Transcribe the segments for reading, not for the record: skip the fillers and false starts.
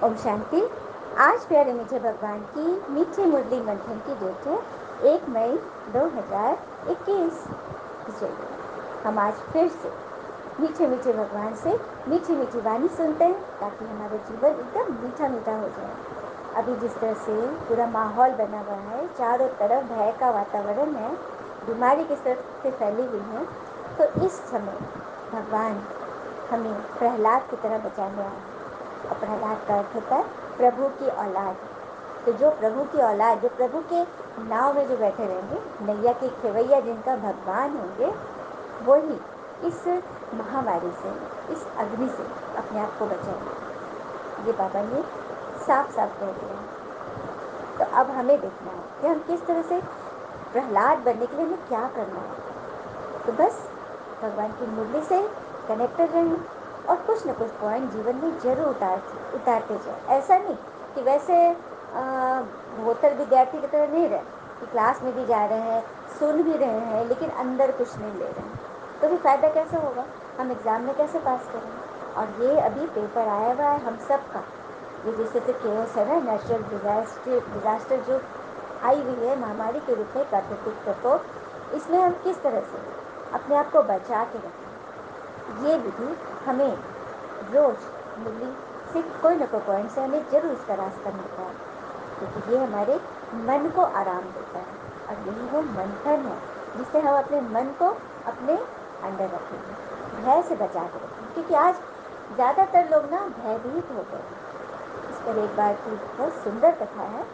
ओम शांति। आज प्यारे मीठे भगवान की मीठी मुरली मंथन की डेट है 1 मई 2021। चलिए हम आज फिर से मीठे मीठे भगवान से मीठी मीठी वाणी सुनते हैं ताकि हमारा जीवन एकदम मीठा मीठा हो जाए। अभी जिस तरह से पूरा माहौल बना हुआ है, चारों तरफ भय का वातावरण है, बीमारी किस तरह से फैली हुई है, तो इस समय भगवान हमें प्रहलाद की तरह बचाने आए हैं। और प्रहलाद का अर्थ होता है प्रभु की औलाद। तो जो प्रभु की औलाद, जो प्रभु के नाव में जो बैठे रहेंगे, नैया के खेवैया जिनका भगवान होंगे, वही इस महामारी से, इस अग्नि से अपने आप को बचाएंगे। ये बाबा ने साफ साफ कह दिया है। तो अब हमें देखना है कि हम किस तरह से प्रहलाद बनने के लिए हमें क्या करना है। तो बस भगवान की मुरली से कनेक्टेड रहें और कुछ न कुछ पॉइंट जीवन में जरूर उतारते जाए। ऐसा नहीं कि वैसे भोतर विद्यार्थी की तरह नहीं रहे कि क्लास में भी जा रहे हैं, सुन भी रहे हैं, लेकिन अंदर कुछ नहीं ले रहे हैं। तो भी फ़ायदा कैसे होगा, हम एग्ज़ाम में कैसे पास करेंगे। और ये अभी पेपर आया हुआ है हम सब का, ये जैसे से केओस है ना, नेचुरल डिज़ास्टर जो आई हुई है महामारी के रूप में, प्राकृतिक प्रकोप, इसमें हम किस तरह से अपने आप को बचा के रखें। ये विधि हमें रोज मुरली से कोई न कोई पॉइंट से हमें जरूर इसका रास्ता मिलता है, क्योंकि ये हमारे मन को आराम देता है। और यही वो मंथन है जिससे हम अपने मन को अपने अंडर रखेंगे, भय से बचा के रखेंगे। क्योंकि आज ज़्यादातर लोग ना भयभीत हो गए हैं। इस पर एक बार की बहुत सुंदर कथा है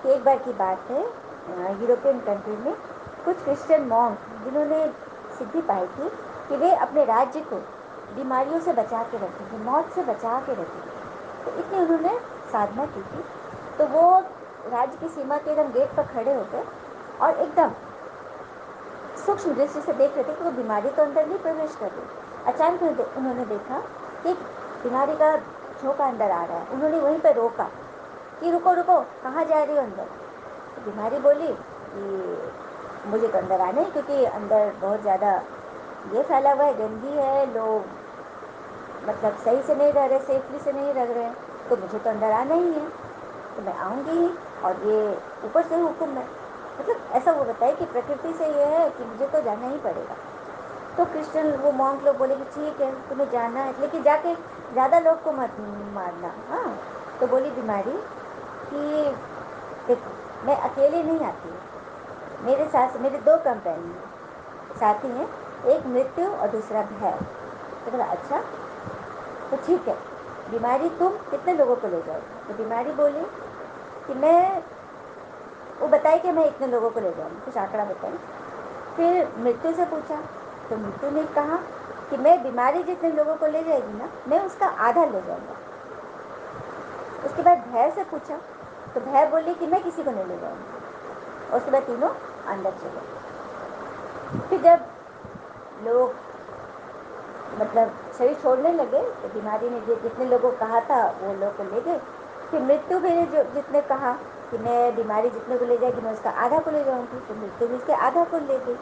कि एक बार की बात है, यूरोपियन कंट्री में कुछ क्रिश्चियन मॉन्क जिन्होंने सिद्धि पाई थी कि वे अपने राज्य को बीमारियों से बचा के रखेंगे, मौत से बचा के रखेंगे। तो इतनी उन्होंने साधना की थी। तो वो राज्य की सीमा के एकदम गेट पर खड़े हो गए और एकदम सूक्ष्म दृष्टि से देख रहे थे कि वो बीमारी तो अंदर नहीं प्रवेश कर रही। अचानक उन्होंने देखा कि बीमारी का झोंका अंदर आ रहा है। उन्होंने वहीं पर रोका कि रुको रुको, कहाँ जा रही हो अंदर। तो बीमारी बोली कि मुझे तो अंदर आना ही, क्योंकि अंदर बहुत ज़्यादा ये फैला हुआ है, गंदगी है, लोग मतलब सही से नहीं रह रहे, सेफली से नहीं रह रहे, तो मुझे तो अंदर आना ही है, तो मैं आऊँगी ही। और ये ऊपर से हुक्म है, मतलब ऐसा वो बताए कि प्रकृति से ये है कि मुझे तो जाना ही पड़ेगा। तो क्रिश्चियन वो मॉन्क लोग बोले कि ठीक है तुम्हें जाना है, लेकिन जाके ज़्यादा लोग को मत मारना। हाँ, तो बोली बीमारी कि देखो मैं अकेले नहीं आती हूँ, मेरे साथ मेरे 2 कंपेनियन साथी हैं, एक मृत्यु और दूसरा भय। तो बोला अच्छा, तो ठीक है बीमारी तुम कितने लोगों को ले जाओगे। तो बीमारी बोली कि मैं, वो बताई कि मैं इतने लोगों को ले जाऊँगी, कुछ आंकड़ा बताई। फिर मृत्यु से पूछा तो मृत्यु ने कहा कि मैं बीमारी जितने लोगों को ले जाएगी ना, मैं उसका आधा ले जाऊँगा। उसके बाद भय से पूछा तो भय बोली कि मैं किसी को नहीं ले जाऊँगी। और उसके बाद तीनों अंदर चले। फिर जब लोग मतलब शरीर छोड़ने लगे तो बीमारी ने जितने लोगों को कहा था वो लोग को ले गए। फिर मृत्यु भी ने जो जितने कहा कि मैं बीमारी जितने को ले जाएगी मैं उसका आधा को ले जाऊँगी, तो मृत्यु भी उसके आधा को ले गई।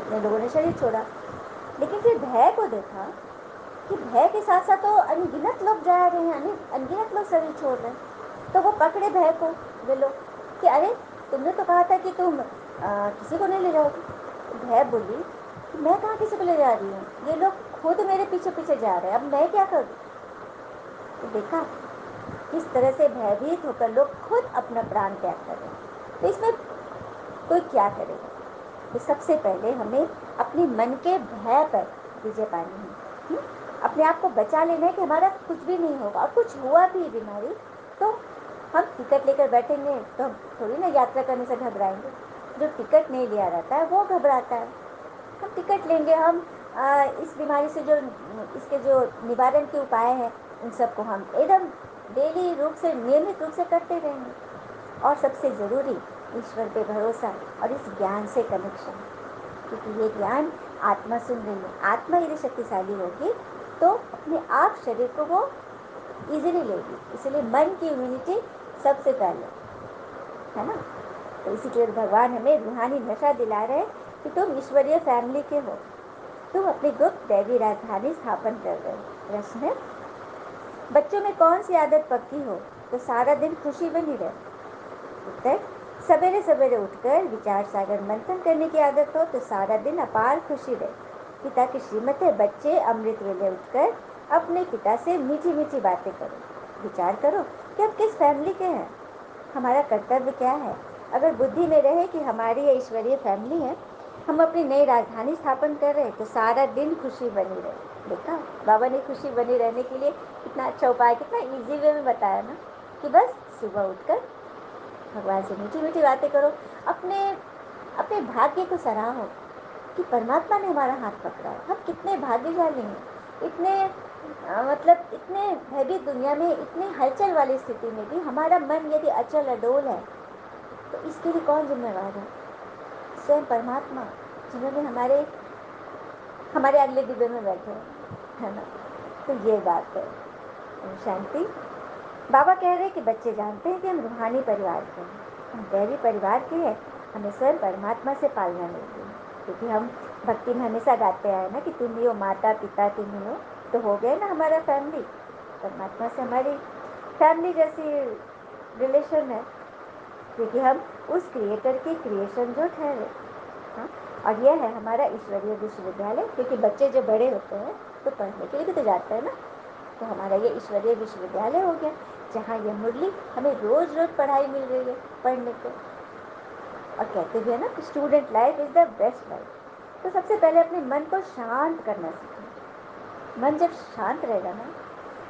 इतने लोगों ने शरीर छोड़ा। लेकिन फिर भय को देखा कि भय के साथ साथ तो अनगिनत लोग जा रहे हैं, अनगिनत लोग शरीर छोड़ रहे हैं। तो वो पकड़े भय को, वे लोग, कि अरे तुमने तो कहा था कि तुम किसी को नहीं ले जाओगी। तो भय बोली कि मैं कहाँ किसी को ले जा रही हूँ, ये लोग खुद मेरे पीछे पीछे जा रहे हैं, अब मैं क्या करूँ। तो देखा किस तरह से भयभीत होकर लोग खुद अपना प्राण त्याग कर रहे हैं। तो इसमें कोई क्या करेगा। तो सबसे पहले हमें अपने मन के भय पर विजय पानी है। अपने आप को बचा लेना है कि हमारा कुछ भी नहीं होगा, और कुछ हुआ भी बीमारी तो हम टिकट लेकर बैठेंगे तो हम थोड़ी ना यात्रा करने से घबराएंगे। जो टिकट नहीं लिया रहता है वो घबराता है। हम टिकट लेंगे, हम इस बीमारी से जो इसके जो निवारण के उपाय हैं उन सबको हम एकदम डेली रूप से, नियमित रूप से करते रहेंगे। और सबसे ज़रूरी ईश्वर पे भरोसा और इस ज्ञान से कनेक्शन, क्योंकि ये ज्ञान आत्मा सुन रही है। आत्मा यदि शक्तिशाली होगी तो अपने आप शरीर को वो इजीली लेगी। इसलिए मन की इम्यूनिटी सबसे पहले है ना। तो इसी के लिए भगवान हमें रूहानी नशा दिला रहे हैं कि तुम ईश्वरीय फैमिली के हो, तुम अपनी गुप्त दैवी राजधानी स्थापन कर रहे हो। प्रश्न है बच्चों में कौन सी आदत पक्की हो तो सारा दिन खुशी बनी रहे? उत्तर, सवेरे सवेरे उठकर विचार सागर मंथन करने की आदत हो तो सारा दिन अपार खुशी रहे। पिता की श्रीमत है, बच्चे अमृत वेले उठकर अपने पिता से मीठी मीठी बातें करो। विचार करो कि आप किस फैमिली के हैं, हमारा कर्तव्य क्या है। अगर बुद्धि में रहे कि हमारी ये ईश्वरीय फैमिली है, हम अपनी नई राजधानी स्थापन कर रहे तो सारा दिन खुशी बनी रहे। देखा, बाबा ने खुशी बनी रहने के लिए कितना अच्छा उपाय, कितना इजी वे में बताया ना, कि बस सुबह उठकर भगवान से मीठी मीठी बातें करो। अपने अपने भाग्य को सराहो कि परमात्मा ने हमारा हाथ पकड़ा है। हम कितने भाग्यशाली हैं। इतने मतलब इतने भयभीत दुनिया में, इतनी हलचल वाली स्थिति में भी हमारा मन यदि अचल अडोल है तो इसके लिए कौन जिम्मेवार है? स्वयं परमात्मा, जिन्होंने हमारे हमारे अगले डिब्बे में बैठे है ना। तो ये बात है। शांति। बाबा कह रहे हैं कि बच्चे जानते हैं कि हम रूहानी परिवार के हैं, हम दैवी परिवार के हैं, हमें स्वयं परमात्मा से पालना मिलती है। क्योंकि हम भक्ति में हमेशा गाते आए ना कि तुम ही हो माता पिता, तुम ही हो, तो हो गए ना हमारा फैमिली। परमात्मा से हमारी फैमिली जैसी रिलेशन है, क्योंकि हम उस क्रिएटर की क्रिएशन जो ठहरे। हाँ, और यह है हमारा ईश्वरीय विश्वविद्यालय। क्योंकि बच्चे जब बड़े होते हैं तो पढ़ने के लिए भी तो जाते हैं ना, तो हमारा ये ईश्वरीय विश्वविद्यालय हो गया, जहाँ ये मुरली हमें रोज रोज पढ़ाई मिल रही है पढ़ने को। और कहते भी है ना कि student life is the best life. तो सबसे पहले अपने मन को शांत करना सीखें। मन जब शांत रहेगा ना,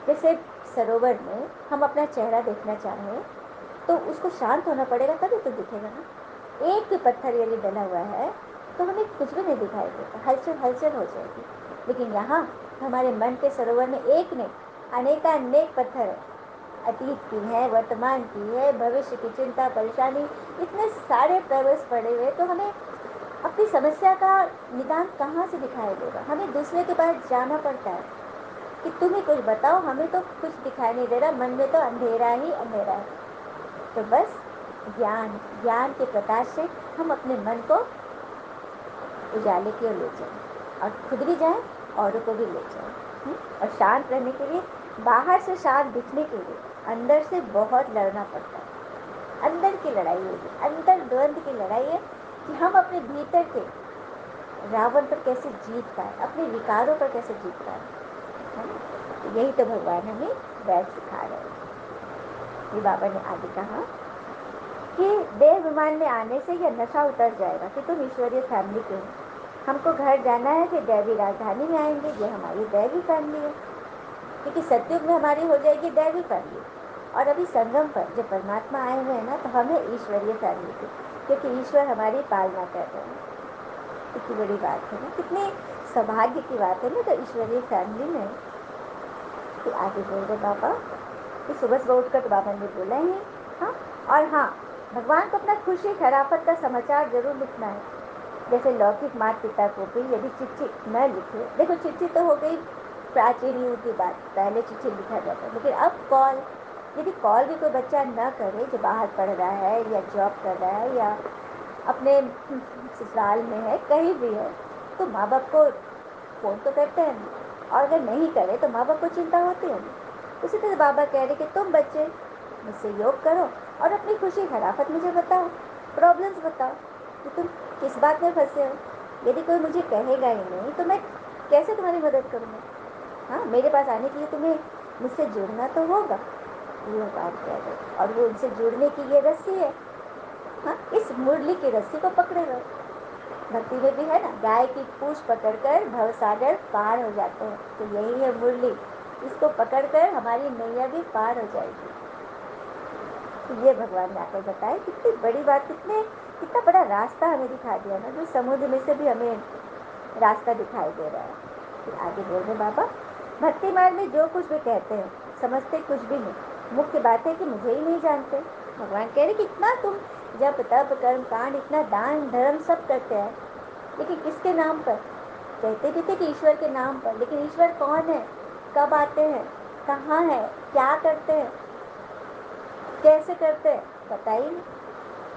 जैसे सरोवर में हम अपना चेहरा देखना चाहें तो उसको शांत होना पड़ेगा, तभी तो दिखेगा ना। एक भी पत्थर यदि डला हुआ है तो हमें कुछ भी नहीं दिखाई देता, हलचल हलचल हो जाएगी। लेकिन यहाँ हमारे मन के सरोवर में एक नहीं, अनेकानेक पत्थर है। अतीत की है, वर्तमान की है, भविष्य की चिंता परेशानी, इतने सारे पेबल्स पड़े हुए। तो हमें अपनी समस्या का निदान कहाँ से दिखाई देगा? हमें दूसरे के पास जाना पड़ता है कि तुम ही कुछ बताओ, हमें तो कुछ दिखाई नहीं दे रहा, मन में तो अंधेरा ही अंधेरा है। तो बस ज्ञान ज्ञान के प्रकाश से हम अपने मन को उजाले की ओर ले जाएं और खुद भी जाएं, औरों को भी ले जाएं। और शांत रहने के लिए, बाहर से शांत दिखने के लिए अंदर से बहुत लड़ना पड़ता है। अंदर की लड़ाई है, अंदर द्वंद्व की लड़ाई है कि हम अपने भीतर के रावण पर कैसे जीत पाए, अपने विकारों पर कैसे जीत पाए। तो यही तो भगवान हमें बैठ सिखा रहे हैं। ये बाबा ने आगे कहा कि देह विमान में आने से यह नशा उतर जाएगा कि तुम ईश्वरीय फैमिली के हो। हमको घर जाना है, फिर दैवी राजधानी में आएंगे, ये हमारी दैवी फैमिली है। क्योंकि सतयुग में हमारी हो जाएगी दैवी फैमिली, और अभी संगम पर जब परमात्मा आए हुए हैं ना, तो हम है ईश्वरीय फैमिली के, क्योंकि ईश्वर हमारी पालना कर रहे हैं। कितनी बड़ी बात है ना, कितनी सौभाग्य की बात है ना। तो ईश्वरीय फैमिली में तो आगे बोल रहे बाबा कि सुबह सुबह उठकर तो बाबा ने बोला ही। हाँ, और हाँ, भगवान को अपना खुशी खराफत का समाचार जरूर लिखना है। जैसे लौकिक माता पिता को भी यदि चिट्ठी न लिखे, देखो चिट्ठी तो हो गई प्राचीन युग की बात, पहले चिट्ठी लिखा जाता है। लेकिन अब कॉल, यदि कॉल भी कोई बच्चा न करे जो बाहर पढ़ रहा है या जॉब कर रहा है या अपने ससुराल में है, कहीं भी है, तो माँ बाप को फ़ोन तो करते हैं ना। और अगर नहीं करे तो माँ बाप को चिंता होती है ना। उसी तरह बाबा कह रहे कि तुम बच्चे मुझसे योग करो और अपनी खुशी खराफत मुझे बताओ, प्रॉब्लम्स बताओ कि तुम किस बात में फंसे हो। यदि कोई मुझे कहेगा ही नहीं तो मैं कैसे तुम्हारी मदद करूँगा? हाँ, मेरे पास आने के लिए तुम्हें मुझसे जुड़ना तो होगा। ये बात कह रहे, और वो उनसे जुड़ने की ये रस्सी है। हाँ, इस मुरली की रस्सी को पकड़े रहो। भक्ति में भी है ना, गाय की पूंछ पकड़कर भवसागर पार हो जाते हैं। तो यही है मुरली, इसको पकड़कर हमारी नैया भी पार हो जाएगी। तो ये भगवान ने आकर बताया, कितनी बड़ी बात, कितना बड़ा रास्ता हमें दिखा दिया ना, जो समुद्र में से भी हमें रास्ता दिखाई दे रहा है। फिर आगे बोल रहे बाबा, भक्ति मार्ग में जो कुछ भी कहते हैं समझते कुछ भी नहीं, मुख्य बात है कि मुझे ही नहीं जानते। भगवान कह रहे कि इतना तुम जब तप कर्म कांड, इतना दान धर्म सब करते हैं, लेकिन किसके नाम पर? कहते भी थे कि ईश्वर के नाम पर, लेकिन ईश्वर कौन है, कब आते हैं, कहाँ है, क्या करते हैं, कैसे करते हैं, पता ही नहीं।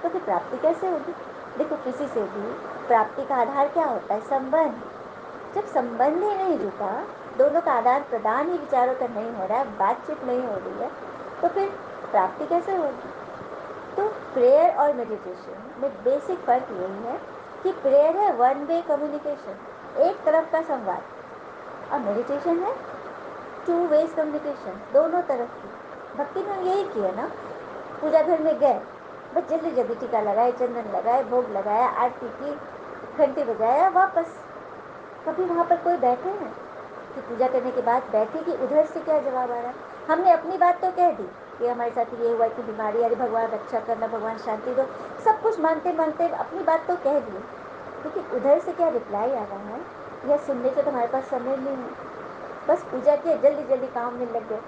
तो फिर प्राप्ति कैसे होगी? देखो, किसी से भी प्राप्ति का आधार क्या होता है? संबंध। जब संबंध ही नहीं जुटा दोनों का आदान प्रदान ही विचारों का नहीं हो रहा है, बातचीत नहीं हो रही है, तो फिर प्राप्ति कैसे होगी? तो प्रेयर और मेडिटेशन में बेसिक फर्क यही है कि प्रेयर है वन वे कम्युनिकेशन, एक तरफ का संवाद, और मेडिटेशन है टू वेज कम्युनिकेशन, दोनों तरफ की। भक्ति में हम यही किया ना, पूजा घर में गए, बस जल्दी जल्दी टीका लगाए, चंदन लगाए, भोग लगाया, आरती की, घंटी बजाया, वापस। कभी वहाँ पर कोई बैठे हैं कि पूजा करने के बाद बैठे कि उधर से क्या जवाब आ रहा है? हमने अपनी बात तो कह दी कि हमारे साथ ये हुआ, इतनी बीमारी, अरे भगवान रक्षा करना, भगवान शांति दो, सब कुछ मानते मानते अपनी बात तो कह दी, लेकिन उधर से क्या रिप्लाई आ रहा है यह सुनने का तुम्हारे पास समय नहीं है। बस पूजा किया, जल्दी जल्दी काम में लग गए,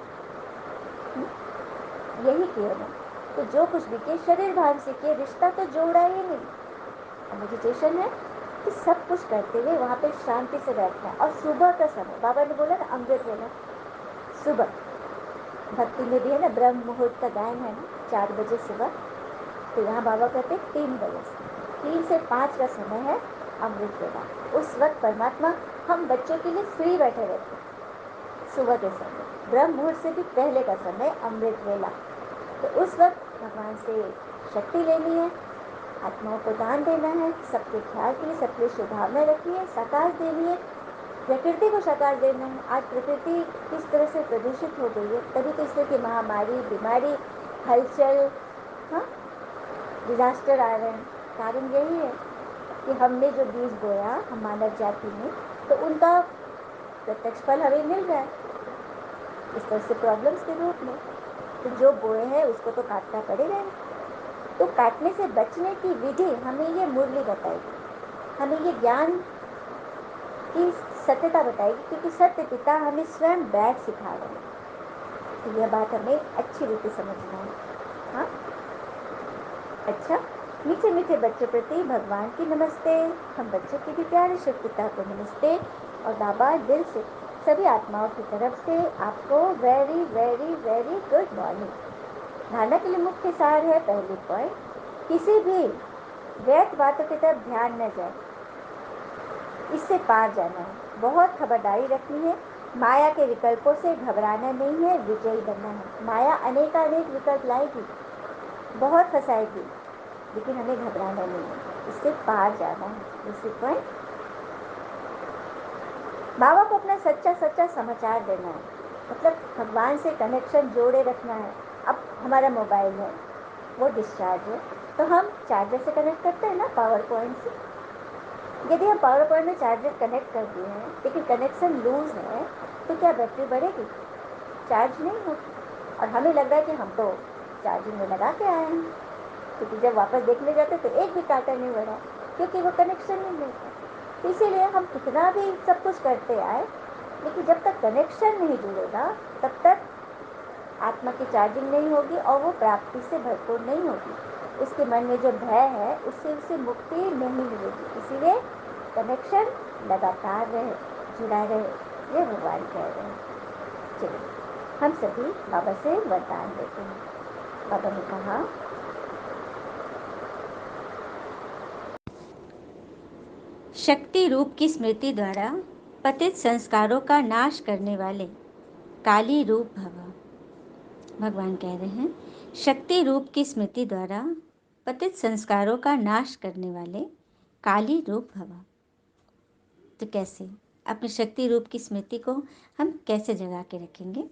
यही किया ना। तो जो कुछ भी किए शरीर भाव से किए, रिश्ता तो जोड़ा ही नहीं। और मेडिटेशन है कि सब कुछ करते हुए वहाँ पे शांति से बैठना है। और सुबह का समय, बाबा ने बोला ना अमृत वेला, सुबह भक्ति में भी है ना, ब्रह्म मुहूर्त का गायन है ना, 4 बजे सुबह। तो यहाँ बाबा कहते हैं 3 बजे से 3 से 5 का समय है अमृत वेला। उस वक्त परमात्मा हम बच्चों के लिए फ्री बैठे रहते हैं। सुबह के समय, ब्रह्म मुहूर्त से भी पहले का समय अमृत वेला। तो उस वक्त भगवान से शक्ति लेनी है, आत्माओं को दान देना है, सबके ख्याल के लिए, सबके शुभभावना रखनी है, साकार देनी है, प्रकृति को साकार देना है। आज प्रकृति किस तरह से प्रदूषित हो गई है, तभी तो इस तरह की महामारी, बीमारी, हलचल, हाँ, डिजास्टर आ रहे हैं। कारण यही है कि हमने जो बीज बोया, हम मानव जाति में, तो उनका प्रत्यक्ष फल हमें मिल रहा है इस तरह से प्रॉब्लम्स के रूप में। तो जो बोए हैं उसको तो काटना पड़ेगा ही। तो काटने से बचने की विधि हमें ये मुरली बताएगी, हमें ये ज्ञान की सत्यता बताएगी, क्योंकि सत्य पिता हमें स्वयं बैठ सिखा रहे हैं। तो यह बात हमें अच्छी रीति समझना है। हाँ, अच्छा, मीठे मीठे बच्चों प्रति भगवान की नमस्ते। हम बच्चों की भी प्यारे शिव पिता को नमस्ते। और बाबा दिल से सभी आत्माओं की तरफ से आपको very very very good morning. धारणा के लिए मुख्य सार है, पहली पॉइंट, किसी भी व्यर्थ बातों की तरफ ध्यान न जाए, इससे पार जाना है, बहुत खबरदारी रखनी है। माया के विकल्पों से घबराना नहीं है, विजयी बनना है। माया अनेकानेक विकल्प लाएगी, बहुत फंसाएगी, लेकिन हमें घबराना नहीं है, इससे पार जाना है। दूसरी पॉइंट, बाबा को अपना सच्चा सच्चा समाचार देना है, मतलब भगवान से कनेक्शन जोड़े रखना है। अब हमारा मोबाइल है, वो डिस्चार्ज है, तो हम चार्जर से कनेक्ट करते हैं ना, पावर पॉइंट से। यदि हम पावर पॉइंट में चार्जर कनेक्ट कर दिए हैं लेकिन कनेक्शन लूज है, तो क्या बैटरी बढ़ेगी? चार्ज नहीं होगी। और हमें लग रहा है कि हम तो चार्जिंग में लगा के आए हैं, क्योंकि जब वापस देखने जाते तो एक भी कांटा नहीं बढ़ा, क्योंकि वो कनेक्शन ही नहीं था। तो इसीलिए हम कितना भी सब कुछ करते आए, लेकिन जब तक कनेक्शन नहीं जुड़ेगा तब तक आत्मा की चार्जिंग नहीं होगी और वो प्राप्ति से भरपूर नहीं होगी। उसके मन में जो भय है उससे उसे मुक्ति नहीं मिलेगी। इसीलिए कनेक्शन लगातार रहे, जुड़ा रहे, ये भगवान कह रहे हैं। चलिए हम सभी बाबा से वरदान लेते हैं। बाबा ने कहा, शक्ति रूप की स्मृति द्वारा पतित संस्कारों का नाश करने वाले काली रूप भव। भगवान कह रहे हैं, शक्ति रूप की स्मृति द्वारा पतित संस्कारों का नाश करने वाले काली रूप भव। तो कैसे अपनी शक्ति रूप की स्मृति को हम कैसे जगा के रखेंगे?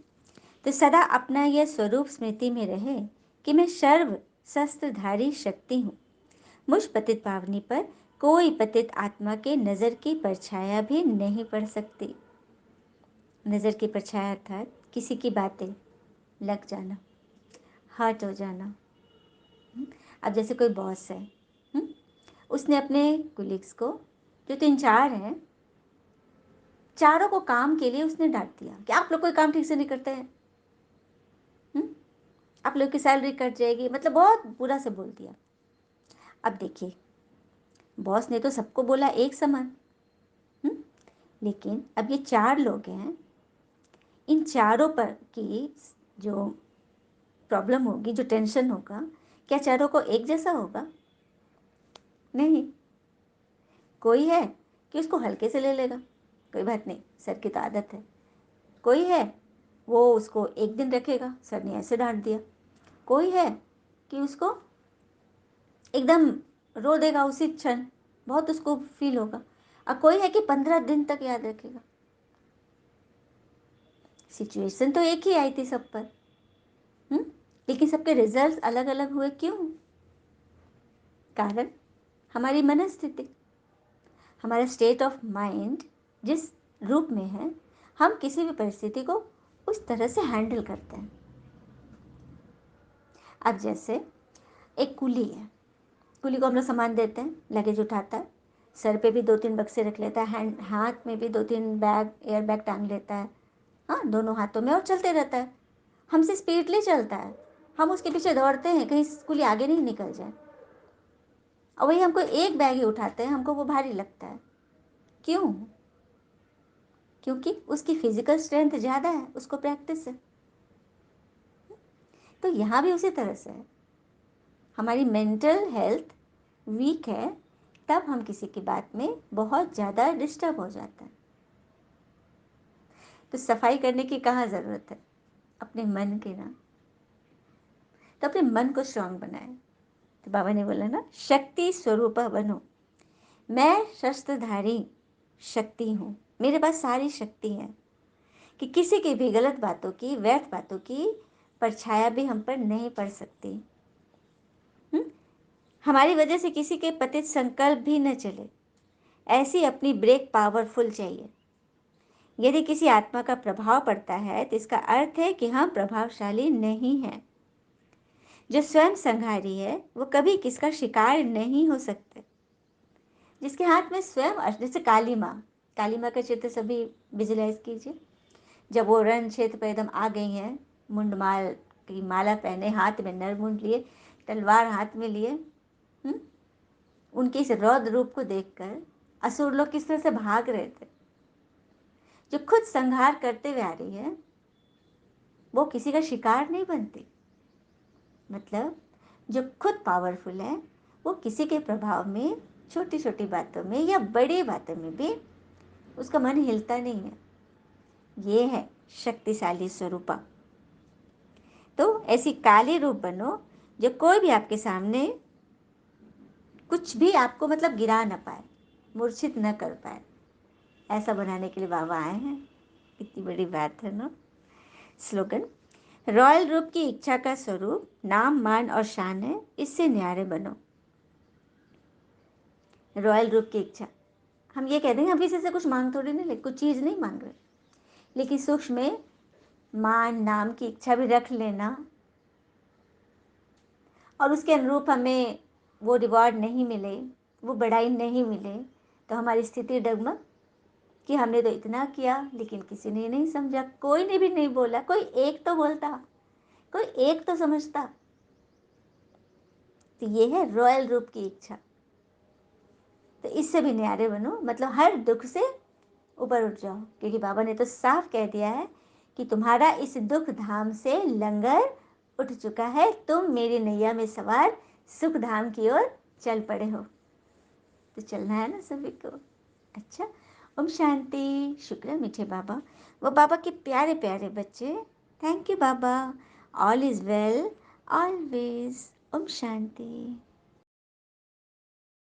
तो सदा अपना यह स्वरूप स्मृति में रहे कि मैं सर्व शस्त्रधारी शक्ति हूँ। मुझ पतित पावनी पर कोई पतित आत्मा के नज़र की परछाया भी नहीं पड़ सकती। नज़र की परछाया अर्थात किसी की बातें लग जाना, हर्ट हो जाना। अब जैसे कोई बॉस है, उसने अपने कुलीग्स को, जो 3-4 हैं, चारों को काम के लिए उसने डांट दिया कि आप लोग कोई काम ठीक से नहीं करते हैं, आप लोग की सैलरी कट जाएगी, मतलब बहुत बुरा से बोल दिया। अब देखिए, बॉस ने तो सबको बोला एक समान, लेकिन अब ये 4 लोग हैं, इन चारों पर की जो प्रॉब्लम होगी, जो टेंशन होगा, क्या चारों को एक जैसा होगा? नहीं। कोई है कि उसको हल्के से ले लेगा, कोई बात नहीं, सर की तो आदत है, कोई है वो उसको एक दिन रखेगा, सर ने ऐसे डांट दिया। कोई है कि उसको एकदम रो देगा उसी क्षण, बहुत उसको फील होगा। और कोई है कि 15 दिन तक याद रखेगा। सिचुएशन तो एक ही आई थी सब पर, लेकिन सबके रिजल्ट अलग अलग हुए। क्यों? कारण हमारी मनस्थिति, हमारा स्टेट ऑफ माइंड जिस रूप में है, हम किसी भी परिस्थिति को उस तरह से हैंडल करते हैं। अब जैसे एक कुली है, कुली को हम लोग सामान देते हैं, लगेज उठाता है, सर पे भी 2-3 बक्से रख लेता है, हाथ में भी 2-3 बैग, एयर बैग टांग लेता है, हाँ, दोनों हाथों में, और चलते रहता है। हमसे स्पीडली चलता है, हम उसके पीछे दौड़ते हैं कहीं कुली आगे नहीं निकल जाए। और वही हमको एक बैग ही उठाते हैं, हमको वो भारी लगता है। क्यों? क्योंकि उसकी फिजिकल स्ट्रेंथ ज़्यादा है, उसको प्रैक्टिस है। तो यहाँ भी उसी तरह से है, हमारी मेंटल हेल्थ वीक है, तब हम किसी की बात में बहुत ज़्यादा डिस्टर्ब हो जाता है। तो सफाई करने की कहाँ ज़रूरत है? अपने मन की ना। तो अपने मन को स्ट्रांग बनाए। तो बाबा ने बोला ना, शक्ति स्वरूप बनो। मैं शस्त्रधारी शक्ति हूँ, मेरे पास सारी शक्ति है कि किसी की भी गलत बातों की, व्यर्थ बातों की परछाया भी हम पर नहीं पड़ सकती। हमारी वजह से किसी के पतित संकल्प भी न चले, ऐसी अपनी ब्रेक पावरफुल चाहिए। यदि किसी आत्मा का प्रभाव पड़ता है तो इसका अर्थ है कि हम प्रभावशाली नहीं हैं। जो स्वयं संहारी है वो कभी किसका शिकार नहीं हो सकते। जिसके हाथ में स्वयं, जैसे काली माँ का चित्र सभी विजुलाइज कीजिए। जब वो रण क्षेत्र पर एकदम आ गई हैं, मुंडमाल की माला पहने, हाथ में नरमुंड लिए, तलवार हाथ में लिए, उनके इस रौद्र रूप को देखकर असुर लोग किस तरह से भाग रहे थे। जो खुद संहार करते हुए आ रही है वो किसी का शिकार नहीं बनती। मतलब जो खुद पावरफुल है वो किसी के प्रभाव में, छोटी छोटी बातों में या बड़ी बातों में भी उसका मन हिलता नहीं है। ये है शक्तिशाली स्वरूपा। तो ऐसी काली रूप बनो जो कोई भी आपके सामने कुछ भी आपको मतलब गिरा न पाए, मूर्छित न कर पाए। ऐसा बनाने के लिए बाबा आए हैं। कितनी बड़ी बात है ना। स्लोगन, रॉयल रूप की इच्छा का स्वरूप नाम, मान और शान है, इससे न्यारे बनो। रॉयल रूप की इच्छा, हम ये कह देंगे हम किसी से कुछ मांग थोड़ी नहीं, कुछ चीज़ नहीं मांग रहे, लेकिन सूक्ष्म में मान नाम की इच्छा भी रख लेना, और उसके अनुरूप हमें वो रिवॉर्ड नहीं मिले, वो बड़ाई नहीं मिले, तो हमारी स्थिति डगमग कि हमने तो इतना किया लेकिन किसी ने नहीं समझा, कोई ने भी नहीं बोला, कोई एक तो बोलता, कोई एक तो समझता। तो ये है रॉयल रूप की इच्छा। तो इससे भी न्यारे बनो, मतलब हर दुख से ऊपर उठ जाओ, क्योंकि बाबा ने तो साफ कह दिया है कि तुम्हारा इस दुख धाम से लंगर उठ चुका है, तुम मेरी नैया में सवार सुख धाम की ओर चल पड़े हो। तो चलना है ना सभी को। अच्छा, ओम शांति। शुक्र है मीठे बाबा, वो बाबा के प्यारे प्यारे बच्चे। Thank you Baba. All is well always. ओम शांति।